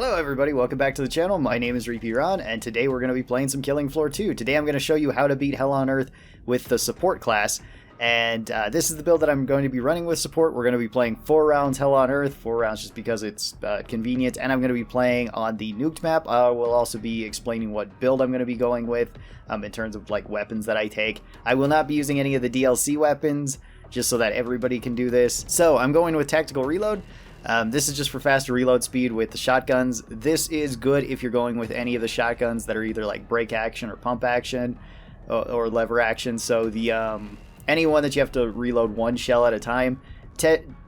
Hello everybody, welcome back to the channel. My name is Repeat Ron, and today we're going to be playing some Killing Floor 2. Today I'm going to show you how to beat Hell on Earth with the support class, and this is the build that I'm going to be running with support. We're going to be playing 4 rounds Hell on Earth, 4 rounds just because it's convenient, and I'm going to be playing on the nuked map. I will also be explaining what build I'm going to be going with in terms of like weapons that I take. I will not be using any of the DLC weapons, just so that everybody can do this. So I'm going with Tactical Reload. This is just for faster reload speed with the shotguns. This is good if you're going with any of the shotguns that are either like break action or pump action or lever action. So the any one that you have to reload one shell at a time.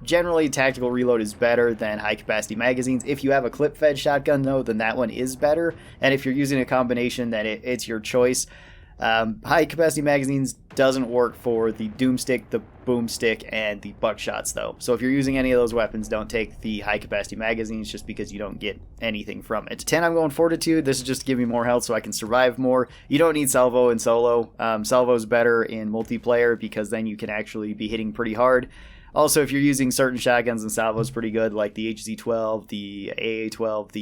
Generally, tactical reload is better than high capacity magazines. If you have a clip fed shotgun though, then that one is better. And if you're using a combination, then it's your choice. High capacity magazines doesn't work for the Doomstick, the Boomstick, and the buckshots though. So if you're using any of those weapons, don't take the high capacity magazines just because you don't get anything from it. 10, I'm going Fortitude. This is just to give me more health so I can survive more. You don't need Salvo in solo. Salvo's better in multiplayer because then you can actually be hitting pretty hard. Also, if you're using certain shotguns, and Salvo's pretty good, like the HZ-12, the AA-12,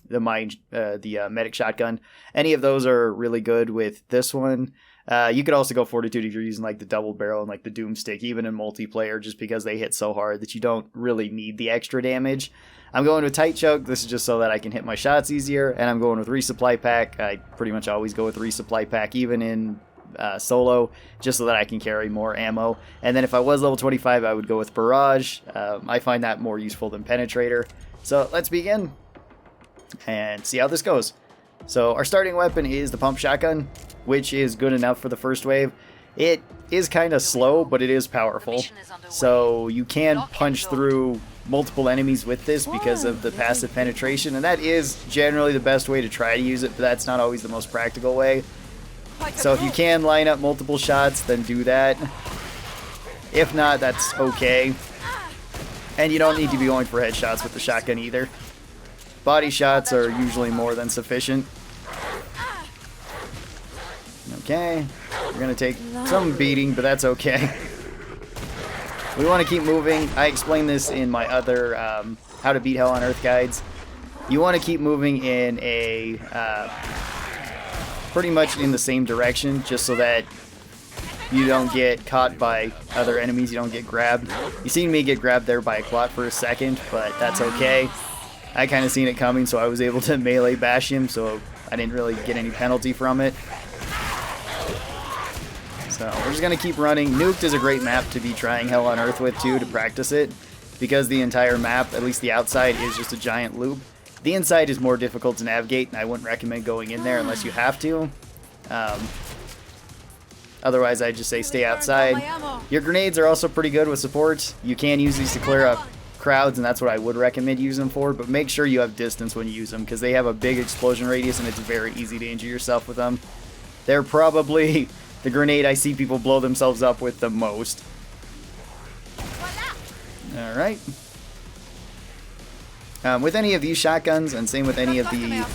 the medic shotgun. Any of those are really good with this one. You could also go Fortitude if you're using like the double barrel and like the Doomstick, even in multiplayer, just because they hit so hard that you don't really need the extra damage. I'm going with Tight Choke. This is just so that I can hit my shots easier, and I'm going with Resupply Pack. I pretty much always go with Resupply Pack, even in solo, just so that I can carry more ammo. And then if I was level 25, I would go with Barrage. I find that more useful than Penetrator. So let's begin and see how this goes. So our starting weapon is the pump shotgun, which is good enough for the first wave. It is kind of slow, but it is powerful. So you can punch through multiple enemies with this because of the passive penetration, and that is generally the best way to try to use it, but that's not always the most practical way. So if you can line up multiple shots, then do that. If not, that's okay. And you don't need to be going for headshots with the shotgun either. Body shots are usually more than sufficient. Okay, we're going to take some beating, but that's okay. We want to keep moving. I explained this in my other How to Beat Hell on Earth guides. You want to keep moving in a pretty much in the same direction, just so that you don't get caught by other enemies, you don't get grabbed. You seen me get grabbed there by a clot for a second, but that's okay. I kind of seen it coming, so I was able to melee bash him, so I didn't really get any penalty from it. So we're just going to keep running. Nuked is a great map to be trying Hell on Earth with too, to practice it, because the entire map, at least the outside, is just a giant loop. The inside is more difficult to navigate, and I wouldn't recommend going in there unless you have to. Otherwise, I'd just say stay outside. Your grenades are also pretty good with support. You can use these to clear up crowds, and that's what I would recommend using them for, but make sure you have distance when you use them, because they have a big explosion radius and it's very easy to injure yourself with them. They're probably the grenade I see people blow themselves up with the most. Alright. With any of these shotguns, and same with any of the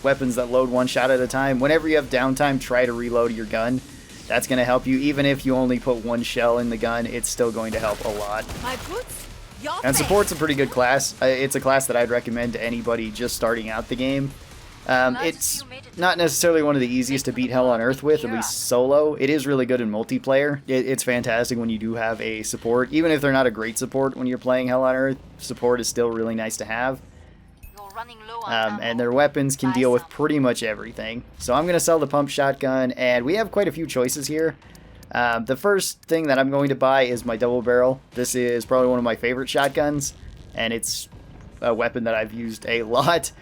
weapons that load one shot at a time, whenever you have downtime, try to reload your gun. That's going to help you. Even if you only put one shell in the gun, it's still going to help a lot. And support's a pretty good class. It's a class that I'd recommend to anybody just starting out the game. It's not necessarily one of the easiest to beat Hell on Earth with, at least solo. It is really good in multiplayer. It's fantastic when you do have a support. Even if they're not a great support when you're playing Hell on Earth, support is still really nice to have. And their weapons can deal with pretty much everything. So I'm going to sell the pump shotgun, and we have quite a few choices here. The first thing that I'm going to buy is my double barrel. This is probably one of my favorite shotguns, and it's a weapon that I've used a lot.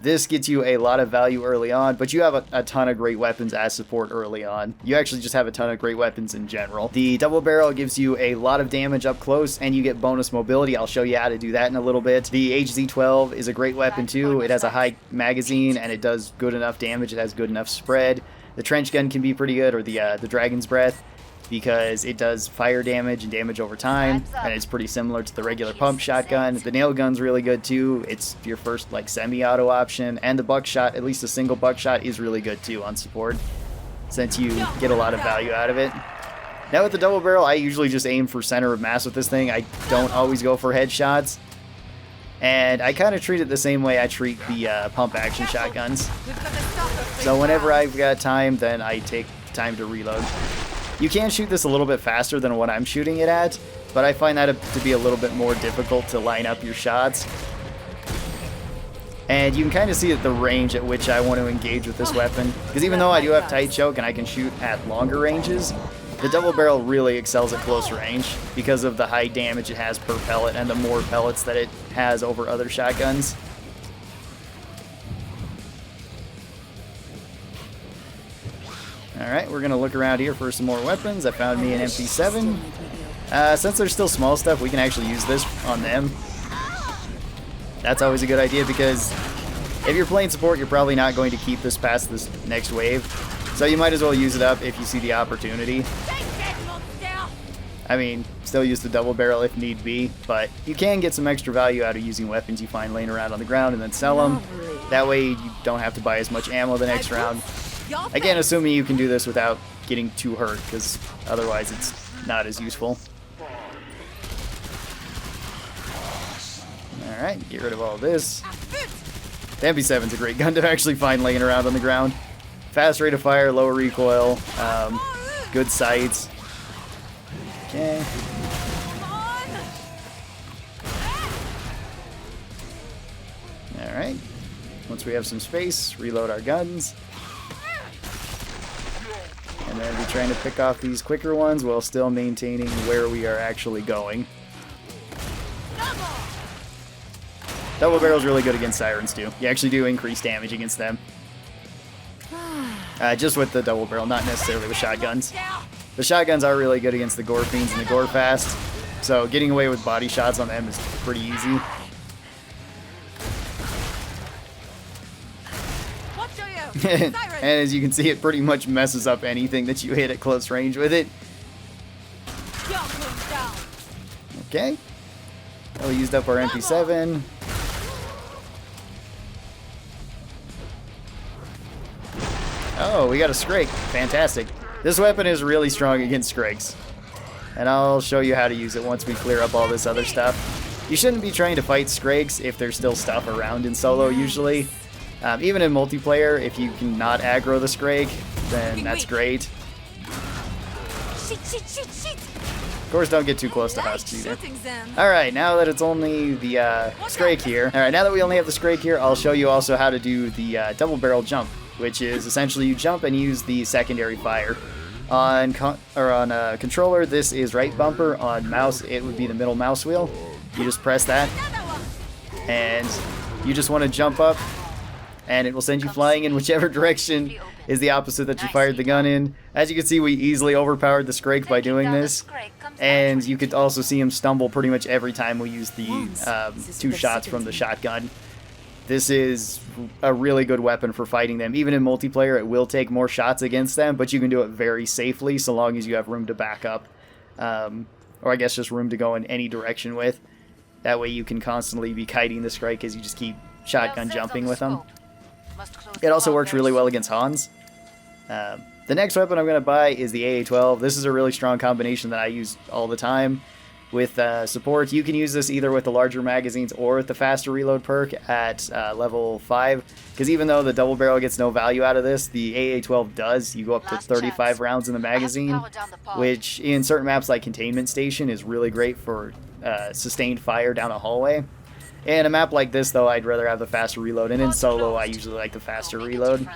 This gets you a lot of value early on, but you have a ton of great weapons as support early on. You actually just have a ton of great weapons in general. The double barrel gives you a lot of damage up close, and you get bonus mobility. I'll show you how to do that in a little bit. The HZ-12 is a great weapon too. It has a high magazine, and it does good enough damage. It has good enough spread. The trench gun can be pretty good, or the Dragon's Breath, because it does fire damage and damage over time, and it's pretty similar to the regular pump shotgun. The nail gun's really good too. It's your first like semi-auto option, and the buckshot, at least a single buckshot, is really good too on support, since you get a lot of value out of it. Now with the double barrel, I usually just aim for center of mass with this thing. I don't always go for headshots. And I kind of treat it the same way I treat the pump action shotguns. So whenever I've got time, then I take time to reload. You can shoot this a little bit faster than what I'm shooting it at, but I find that to be a little bit more difficult to line up your shots. And you can kind of see the range at which I want to engage with this weapon. Because even though I do have tight choke and I can shoot at longer ranges, the double barrel really excels at close range because of the high damage it has per pellet and the more pellets that it has over other shotguns. Alright, we're going to look around here for some more weapons. I found me an MP7. Since there's still small stuff, we can actually use this on them. That's always a good idea because if you're playing support, you're probably not going to keep this past this next wave. So you might as well use it up if you see the opportunity. I mean, still use the double barrel if need be, but you can get some extra value out of using weapons you find laying around on the ground and then sell them. That way you don't have to buy as much ammo the next round. Again, assuming you can do this without getting too hurt, because otherwise it's not as useful. Alright, get rid of all of this. The MP7's a great gun to actually find laying around on the ground. Fast rate of fire, low recoil, good sights. Okay. Alright. Once we have some space, reload our guns. And then we're trying to pick off these quicker ones while still maintaining where we are actually going. Double barrel's really good against sirens too. You actually do increase damage against them. Just with the double barrel, not necessarily with shotguns. The shotguns are really good against the gore fiends and the gore fast, so getting away with body shots on them is pretty easy. And as you can see, it pretty much messes up anything that you hit at close range with it. Okay. Well, we used up our MP7. Oh, we got a Scrake. Fantastic. This weapon is really strong against Scrakes. And I'll show you how to use it once we clear up all this other stuff. You shouldn't be trying to fight Scrakes if there's still stuff around in solo, usually. Even in multiplayer, if you can not aggro the Scrake, then that's great. Of course, don't get too close to husks either. Alright, now that it's only the Scrake here. Alright, now that we only have the Scrake here, I'll show you also how to do the double barrel jump, which is essentially you jump and use the secondary fire. On a controller, this is right bumper. On mouse, it would be the middle mouse wheel. You just press that, and you just want to jump up, and it will send you flying in whichever direction is the opposite that you fired the gun in. As you can see, we easily overpowered the Scrake by doing this, and you could also see him stumble pretty much every time we use the 2 shots from the shotgun. This is a really good weapon for fighting them. Even in multiplayer, it will take more shots against them, but you can do it very safely so long as you have room to back up. Or I guess just room to go in any direction with. That way you can constantly be kiting the Scrake as you just keep shotgun jumping with them. It also works really well against Hans. The next weapon I'm going to buy is the AA-12. This is a really strong combination that I use all the time. With support, you can use this either with the larger magazines or with the faster reload perk at level 5. Because even though the double barrel gets no value out of this, the AA-12 does. You go up to 35 rounds in the magazine, which in certain maps like Containment Station is really great for sustained fire down a hallway. In a map like this, though, I'd rather have the faster reload, and in solo, I usually like the faster reload.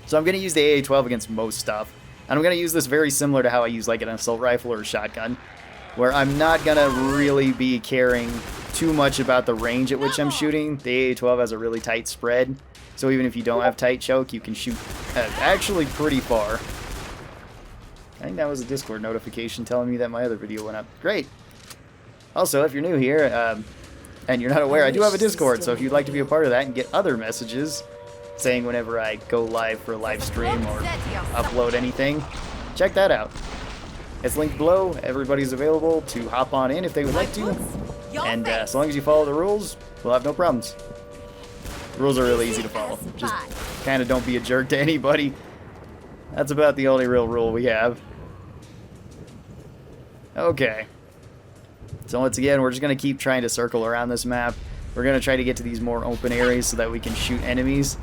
So I'm going to use the AA-12 against most stuff. And I'm going to use this very similar to how I use like an assault rifle or a shotgun, where I'm not going to really be caring too much about the range at which I'm shooting. The AA-12 has a really tight spread, so even if you don't have tight choke, you can shoot actually pretty far. I think that was a Discord notification telling me that my other video went up. Great! Also, if you're new here, and you're not aware, I do have a Discord, so if you'd like to be a part of that and get other messages saying whenever I go live for a live stream or upload anything, check that out. It's linked below. Everybody's available to hop on in if they would like to. And as long as you follow the rules, we'll have no problems. The rules are really easy to follow. Just kind of don't be a jerk to anybody. That's about the only real rule we have. Okay. So once again, we're just going to keep trying to circle around this map. We're going to try to get to these more open areas so that we can shoot enemies.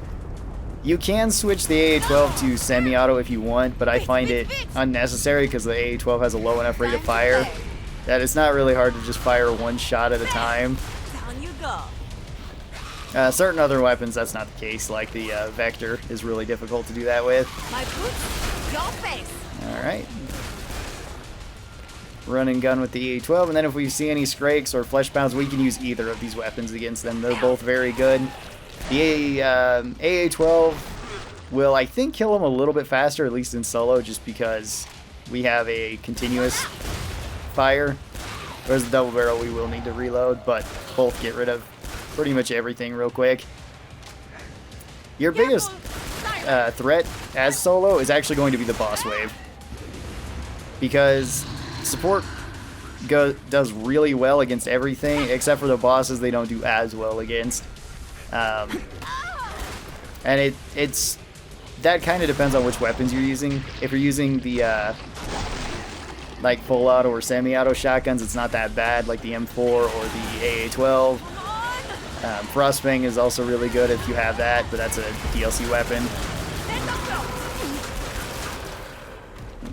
You can switch the AA-12 to semi-auto if you want, but I find it unnecessary because the AA-12 has a low enough rate of fire that it's not really hard to just fire one shot at a time. Certain other weapons, that's not the case, like the Vector is really difficult to do that with. Alright. Run and gun with the AA-12, and then if we see any Scrakes or Fleshbounds, we can use either of these weapons against them. They're both very good. The AA-12 will, I think, kill them a little bit faster, at least in solo, just because we have a continuous fire. Whereas the double barrel, we will need to reload, but both get rid of pretty much everything real quick. Your biggest threat as solo is actually going to be the boss wave, because support does really well against everything except for the bosses. They don't do as well against, and it's that kind of depends on which weapons you're using. If you're using the like full auto or semi-auto shotguns, it's not that bad, like the M4 or the AA-12. Frostbang is also really good if you have that, but that's a DLC weapon.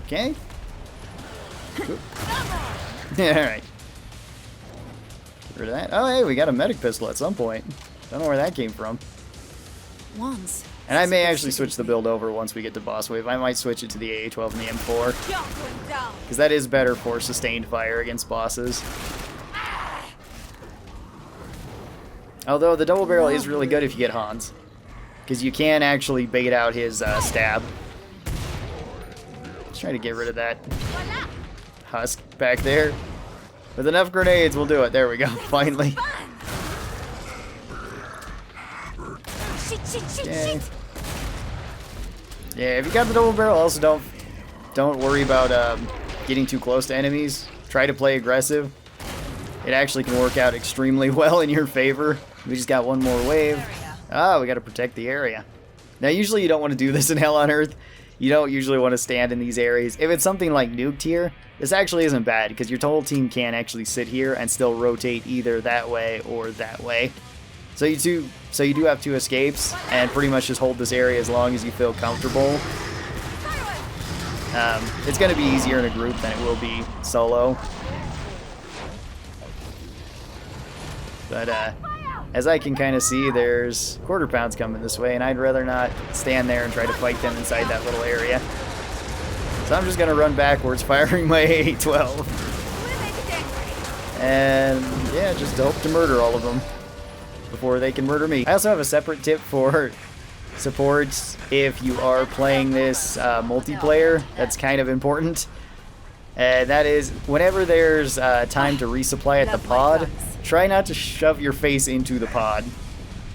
Okay. Alright. Get rid of that. Oh, hey, we got a medic pistol at some point. Don't know where that came from. And I may actually switch the build over once we get to boss wave. I might switch it to the AA-12 and the M4. Because that is better for sustained fire against bosses. Although the double barrel is really good if you get Hans. Because you can actually bait out his stab. Let's try to get rid of that husk back there. With enough grenades, we'll do it. There we go, finally. Okay. Yeah, if you got the double barrel, also don't worry about getting too close to enemies. Try to play aggressive. It actually can work out extremely well in your favor. We just got one more wave. Ah, we got to protect the area. Now, usually you don't want to do this in Hell on Earth. You don't usually want to stand in these areas. If it's something like Nuke Tier, this actually isn't bad because your whole team can actually sit here and still rotate either that way or that way. So you do have 2 escapes and pretty much just hold this area as long as you feel comfortable. It's going to be easier in a group than it will be solo. But as I can kind of see, there's quarter pounds coming this way, and I'd rather not stand there and try to fight them inside that little area. So I'm just going to run backwards, firing my AA-12. And yeah, just hope to murder all of them before they can murder me. I also have a separate tip for supports if you are playing this multiplayer. That's kind of important. And that is, whenever there's time to resupply at the pod, try not to shove your face into the pod.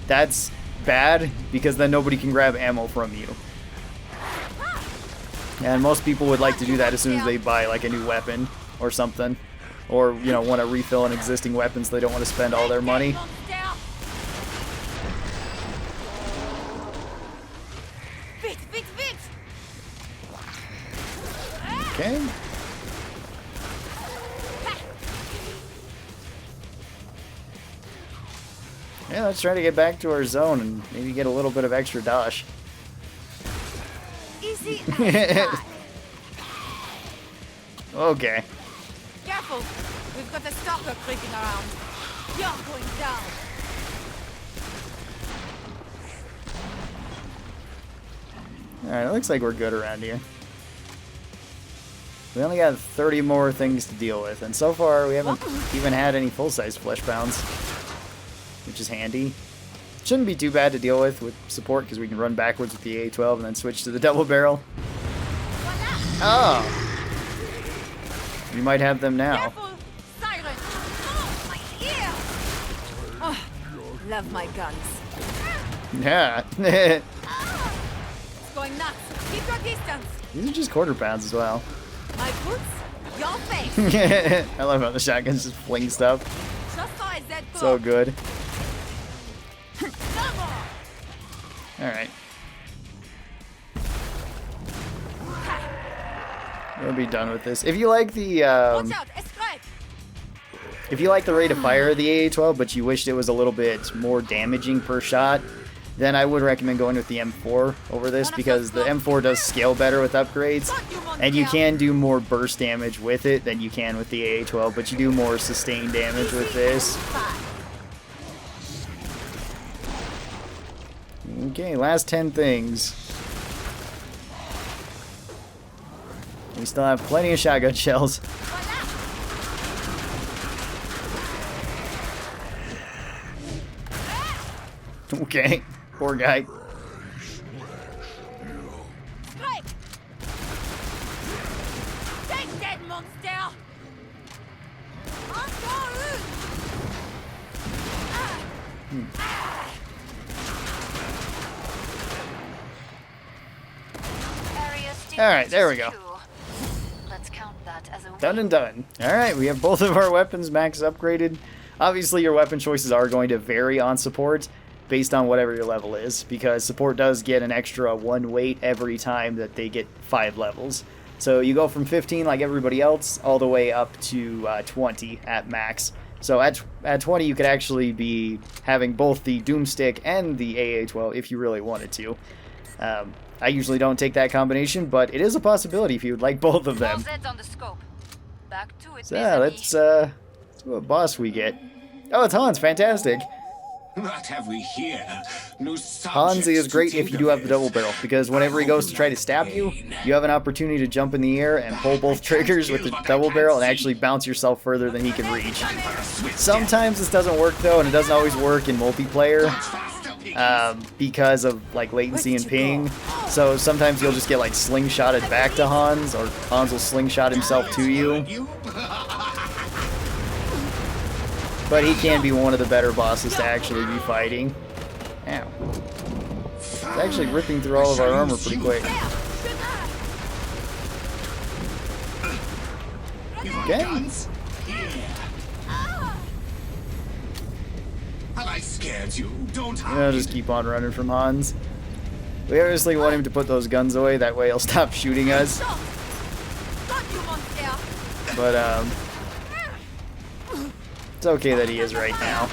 That's bad, because then nobody can grab ammo from you. And most people would like to do that as soon as they buy like a new weapon or something. Or, you know, want to refill an existing weapon so they don't want to spend all their money. Okay. Yeah, let's try to get back to our zone and maybe get a little bit of extra dosh. Easy. Okay. Careful, we've got a stalker creeping around. You're going down. Alright, it looks like we're good around here. We only got 30 more things to deal with, and so far we haven't even had any full-size Fleshbounds, which is handy. Shouldn't be too bad to deal with support, because we can run backwards with the A12 and then switch to the double barrel. Oh! We might have them now. Careful, siren. Oh, my ear. Oh, love my guns. Yeah. It's going nuts. Keep your distance. These are just quarter pounds as well. My boots, your face. I love how the shotguns just fling stuff. Just saw a dead book. So good. Alright. We'll be done with this. If you like the Watch out, a Scrakes. If you like the rate of fire of the AA-12, but you wished it was a little bit more damaging per shot, then I would recommend going with the M4 over this, because the M4 does scale better with upgrades, and you can do more burst damage with it than you can with the AA-12, but you do more sustained damage with this. Okay, last 10 things. We still have plenty of shotgun shells. Okay, poor guy. Scrakes! Take that monster! Alright, there we go. Let's count that as a Done and done. Alright, we have both of our weapons max upgraded. Obviously, your weapon choices are going to vary on support based on whatever your level is, because support does get an extra 1 weight every time that they get 5 levels. So you go from 15 like everybody else all the way up to 20 at max. So at 20 you could actually be having both the Doomstick and the AA-12 if you really wanted to. I usually don't take that combination, but it is a possibility if you would like both of them. So yeah, let's see what boss we get. Oh, it's Hans, fantastic. What have we here? No Hans is great if you do have the double barrel, because whenever he goes to try to stab you, you have an opportunity to jump in the air and pull both triggers with the double barrel and actually bounce yourself further than he can reach. Sometimes this doesn't work though, and it doesn't always work in multiplayer because of like latency and ping. So sometimes you'll just get like slingshotted back to Hans, or Hans will slingshot himself to you. But he can be one of the better bosses to actually be fighting. Ow. It's actually ripping through all of our armor pretty quick. Okay. Have I scared you? Don't I'll just keep on running from Hans. We obviously want him to put those guns away, that way he'll stop shooting us. But it's okay that he is right now.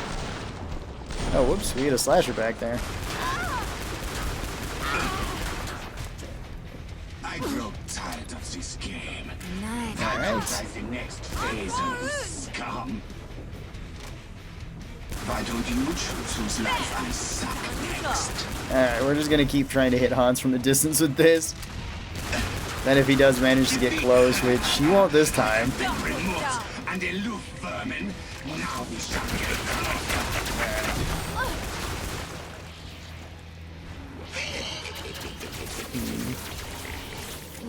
Oh, whoops, we get a slasher back there. I grow tired of this game. Alright. The next phase of scum. Why don't you choose whose life I suck next? Alright, we're just gonna keep trying to hit Hans from the distance with this. Then if he does manage to get close, which he won't this time. Remote and aloof vermin. Now we shall get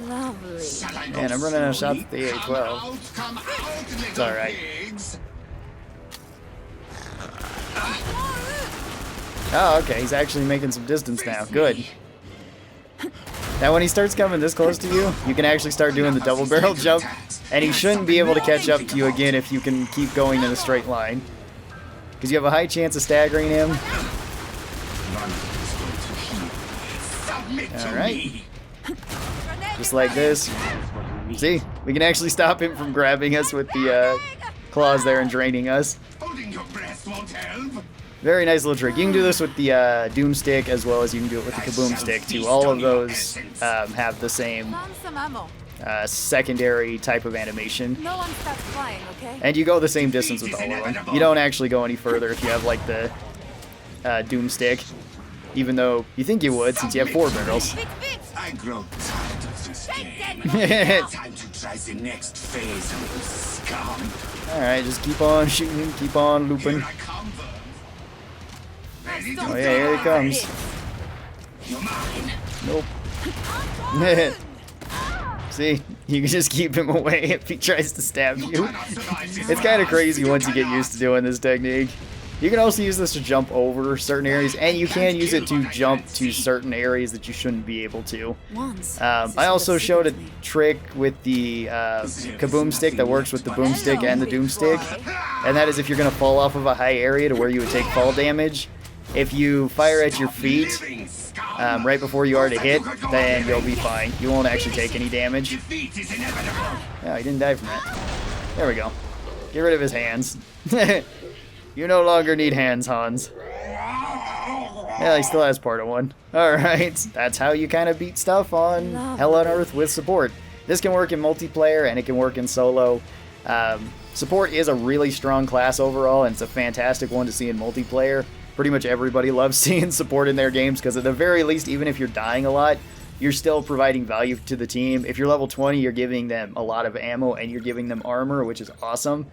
Lovely. Man, I'm running out of shots with the AA-12. It's alright. Oh, okay, he's actually making some distance now. Good. Now when he starts coming this close to you, you can actually start doing the double barrel jump, and he shouldn't be able to catch up to you again if you can keep going in a straight line. Because you have a high chance of staggering him. Alright. Just like this. See? We can actually stop him from grabbing us with the claws there and draining us. Holding your breath won't help. Very nice little trick. You can do this with the Doomstick as well as you can do it with the Kaboom Stick too. All of those have the same Found some ammo. secondary type of animation. No one starts flying, okay? And you go the same distance with all of them. You don't actually go any further if you have like the Doomstick, even though you think you would since you have 4 barrels. I grow tired of this game. Time to try the next phase of scum. Alright, just keep on shooting, keep on looping. Here I come, Ready to Oh yeah, here he comes. You're mine. Nope. See, you can just keep him away if he tries to stab you. It's kind of crazy once you get used to doing this technique. You can also use this to jump over certain areas, and you can use it to jump to certain areas that you shouldn't be able to. I also showed a trick with the Kaboom Stick that works with the Boomstick and the Doomstick, and that is if you're going to fall off of a high area to where you would take fall damage. If you fire at your feet right before you are to hit, then you'll be fine. You won't actually take any damage. Oh, he didn't die from that. There we go. Get rid of his hands. You no longer need hands, Hans. Yeah, he still has part of one. Alright, that's how you kind of beat stuff on Hell on Earth with support. This can work in multiplayer and it can work in solo. Support is a really strong class overall, and it's a fantastic one to see in multiplayer. Pretty much everybody loves seeing support in their games because at the very least, even if you're dying a lot, you're still providing value to the team. If you're level 20, you're giving them a lot of ammo and you're giving them armor, which is awesome.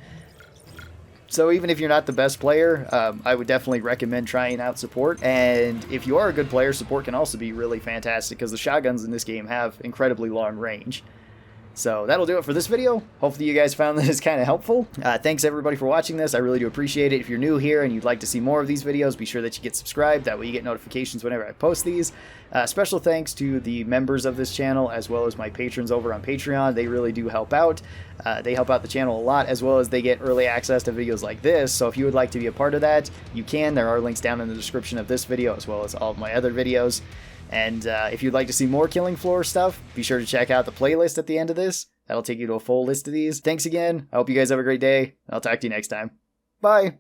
So even if you're not the best player, I would definitely recommend trying out support. And if you are a good player, support can also be really fantastic because the shotguns in this game have incredibly long range. So that'll do it for this video. Hopefully you guys found this kind of helpful. Thanks everybody for watching this. I really do appreciate it. If you're new here and you'd like to see more of these videos, be sure that you get subscribed. That way you get notifications whenever I post these. Special thanks to the members of this channel as well as my patrons over on Patreon. They really do help out. They help out the channel a lot, as well as they get early access to videos like this. So if you would like to be a part of that, you can. There are links down in the description of this video as well as all of my other videos. And if you'd like to see more Killing Floor stuff, be sure to check out the playlist at the end of this. That'll take you to a full list of these. Thanks again. I hope you guys have a great day. I'll talk to you next time. Bye.